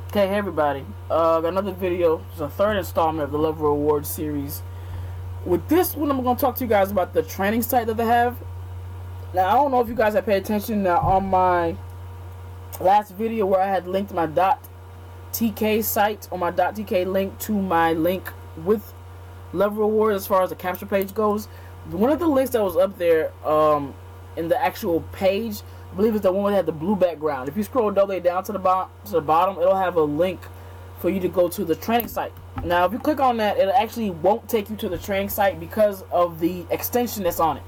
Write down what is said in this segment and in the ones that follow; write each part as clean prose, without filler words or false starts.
Okay, hey everybody. Got another video. It's a third installment of the Level Rewards series. With this one, I'm going to talk to you guys about the training site that they have. Now, I don't know if you guys have paid attention. Now, on my last video where I had linked my .tk site, or my .tk link to my link with Level Rewards as far as the capture page goes, one of the links that was up there in the actual page, I believe it's the one that had the blue background. If you scroll all the way down to the bottom, it'll have a link for you to go to the training site. Now, if you click on that, it actually won't take you to the training site because of the extension that's on it.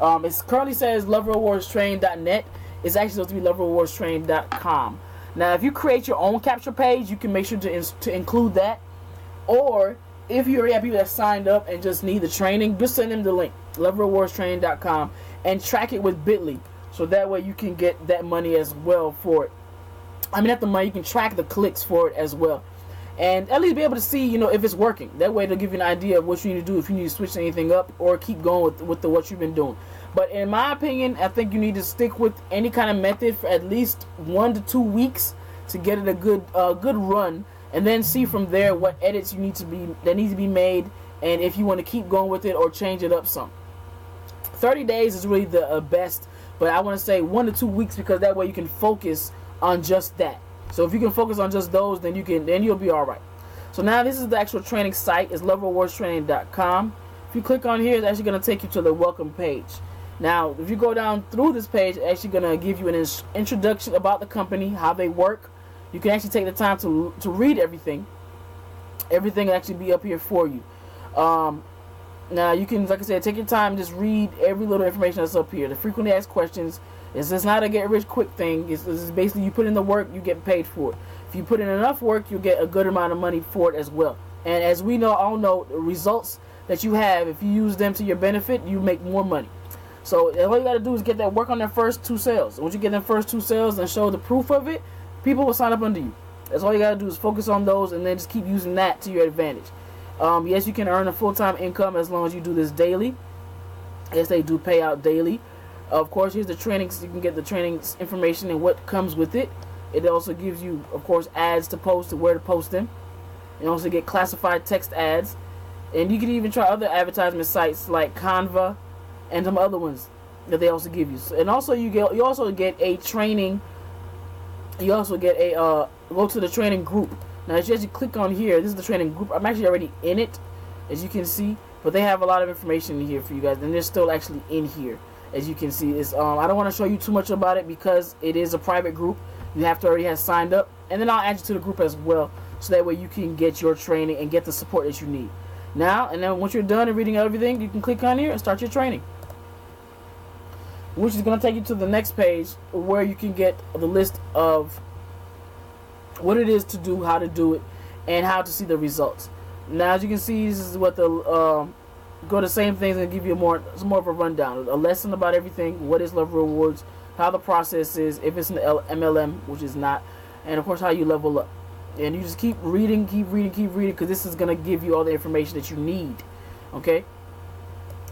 It currently says levelrewardstraining.net. It's actually supposed to be levelrewardstraining.com. Now, if you create your own capture page, you can make sure to include that. Or if you already have people that signed up and just need the training, just send them the link, levelrewardstraining.com, and track it with Bitly. So that way you can get that money as well for it. I mean, not the money, you can track the clicks for it as well. And at least be able to see, if it's working. That way it'll give you an idea of what you need to do, if you need to switch anything up or keep going with what you've been doing. But in my opinion, I think you need to stick with any kind of method for at least 1 to 2 weeks to get it a good run, and then see from there what edits that need to be made, and if you want to keep going with it or change it up some. 30 days is really the best, but I want to say 1 to 2 weeks because that way you can focus on just that. So if you can focus on just those, then you'll be all right. So now this is the actual training site. It's levelrewardstraining.com. If you click on here, it's actually going to take you to the welcome page. Now, if you go down through this page, it's actually going to give you an introduction about the company, how they work. You can actually take the time to read everything. Everything will actually be up here for you. Now, you can, like I said, take your time and just read every little information that's up here. The frequently asked questions. It's not a get-rich-quick thing. It's basically you put in the work, you get paid for it. If you put in enough work, you'll get a good amount of money for it as well. And as we all know, the results that you have, if you use them to your benefit, you make more money. So all you got to do is get that work on their first 2 sales. Once you get them first 2 sales and show the proof of it, people will sign up under you. That's all you got to do is focus on those and then just keep using that to your advantage. Yes, you can earn a full-time income as long as you do this daily. Yes, they do pay out daily. Of course, here's the training. So you can get the training information and what comes with it. It also gives you, of course, ads to post and where to post them. You also get classified text ads. And you can even try other advertisement sites like Canva and some other ones that they also give you. And also you also get a training. You also get a go to the training group. Now, as you actually click on here, this is the training group. I'm actually already in it, as you can see. But they have a lot of information in here for you guys, and they're still actually in here, as you can see. It's I don't want to show you too much about it because it is a private group. You have to already have signed up, and then I'll add you to the group as well, so that way you can get your training and get the support that you need. Now, and then once you're done and reading everything, you can click on here and start your training, which is going to take you to the next page where you can get the list of what it is to do, how to do it, and how to see the results. Now, as you can see, this is what the go to the same things and give you some more of a rundown, a lesson about everything, what is Level Rewards, how the process is, if it's an MLM, which is not, and of course how you level up. And you just keep reading, because this is going to give you all the information that you need. Okay?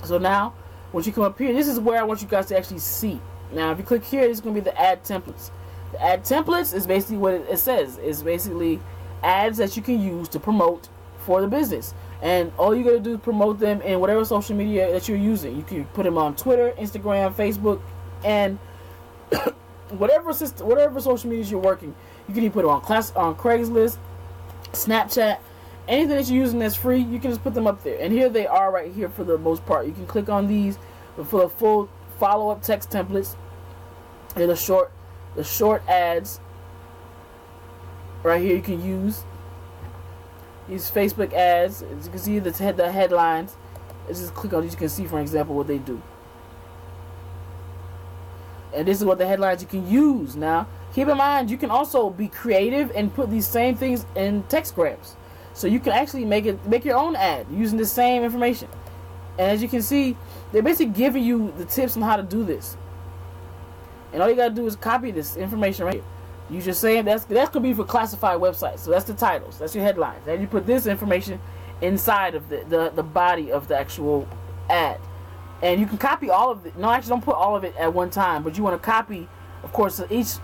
So now, once you come up here, this is where I want you guys to actually see. Now, if you click here, this is going to be the ad templates. The ad templates is basically what it says. It's basically ads that you can use to promote for the business. And all you got to do is promote them in whatever social media that you're using. You can put them on Twitter, Instagram, Facebook, and whatever social media you're working. You can even put them on Craigslist, Snapchat, anything that you're using that's free. You can just put them up there. And here they are right here for the most part. You can click on these for the full follow-up text templates and the short ads. Right here you can use these Facebook ads. As you can see the headlines. Just click on these. You can see, for example, what they do. And this is what the headlines you can use. Now, keep in mind, you can also be creative and put these same things in text grabs. So you can actually make your own ad using the same information. And as you can see, they're basically giving you the tips on how to do this. And all you gotta do is copy this information right here. You just saying that's gonna be for classified websites. So that's the titles, that's your headlines. And you put this information inside of the body of the actual ad. And you can copy all of it. No, actually don't put all of it at one time, but you want to copy, of course, each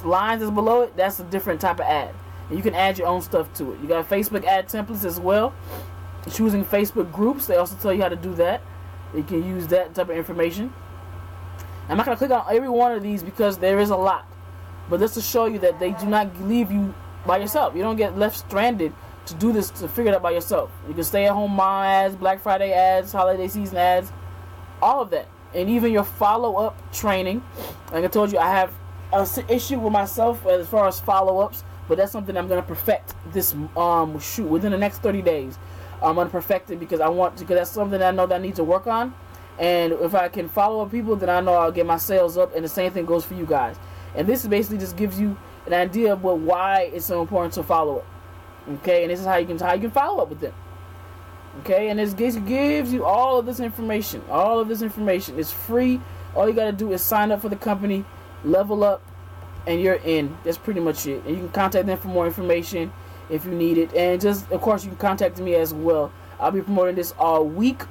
line that's below it, that's a different type of ad. and you can add your own stuff to it. You got Facebook ad templates as well. Choosing Facebook groups, they also tell you how to do that. You can use that type of information. I'm not going to click on every one of these because there is a lot. But just to show you that they do not leave you by yourself. You don't get left stranded to do this, to figure it out by yourself. You can stay at home mom ads, Black Friday ads, holiday season ads, all of that. And even your follow-up training. Like I told you, I have an issue with myself as far as follow-ups, but that's something I'm going to perfect this shoot within the next 30 days. I'm going to perfect it because that's something that I know that I need to work on. And if I can follow up people, then I know I'll get my sales up, and the same thing goes for you guys. And this basically just gives you an idea of why it's so important to follow up. Okay, and this is how you can follow up with them. Okay, and this gives you all of this information. All of this information is free. All you got to do is sign up for the company, level up, and you're in. That's pretty much it. And you can contact them for more information if you need it. And just, of course, you can contact me as well. I'll be promoting this all week.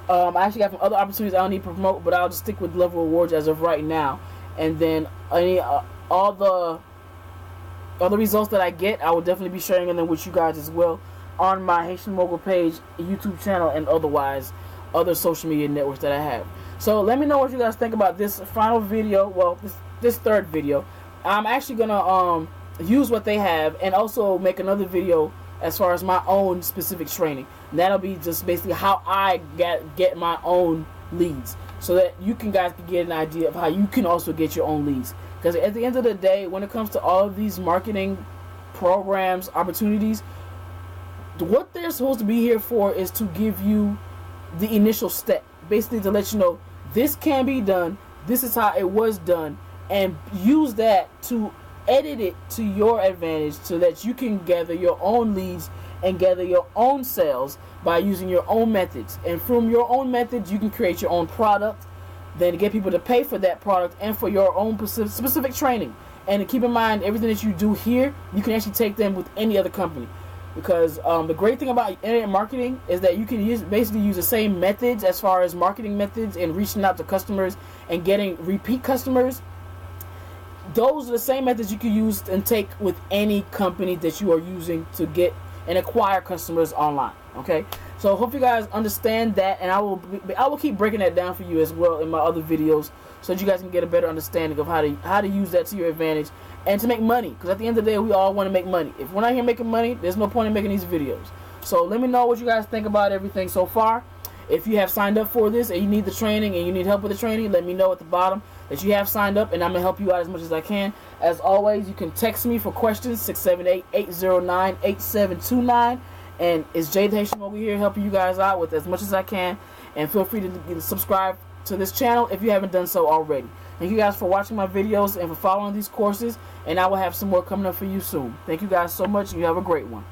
I actually got some other opportunities I don't need to promote, but I'll just stick with Love Rewards as of right now. And then all the results that I get, I will definitely be sharing them with you guys as well on my Haitian Mogul page, YouTube channel, and otherwise other social media networks that I have. So let me know what you guys think about this final video. Well, this third video. I'm actually gonna use what they have and also make another video as far as my own specific training. And that'll be just basically how I get my own leads, so that you guys can get an idea of how you can also get your own leads. Because at the end of the day, when it comes to all of these marketing programs, opportunities, what they're supposed to be here for is to give you the initial step. Basically to let you know this can be done, this is how it was done, and use that to edit it to your advantage so that you can gather your own leads and gather your own sales by using your own methods. And from your own methods, you can create your own product, then get people to pay for that product and for your own specific training. And keep in mind, everything that you do here, you can actually take them with any other company. Because the great thing about internet marketing is that you can basically use the same methods as far as marketing methods and reaching out to customers and getting repeat customers. Those are the same methods you can use and take with any company that you are using to get and acquire customers online. Okay, so hope you guys understand that, and I will keep breaking that down for you as well in my other videos, so that you guys can get a better understanding of how to use that to your advantage and to make money. Because at the end of the day, we all want to make money. If we're not here making money, there's no point in making these videos. So let me know what you guys think about everything so far. If you have signed up for this and you need the training and you need help with the training, let me know at the bottom that you have signed up, and I'm going to help you out as much as I can. As always, you can text me for questions, 678-809-8729. And it's Jay the Haitian over here helping you guys out with as much as I can. And feel free to subscribe to this channel if you haven't done so already. Thank you guys for watching my videos and for following these courses. And I will have some more coming up for you soon. Thank you guys so much, and you have a great one.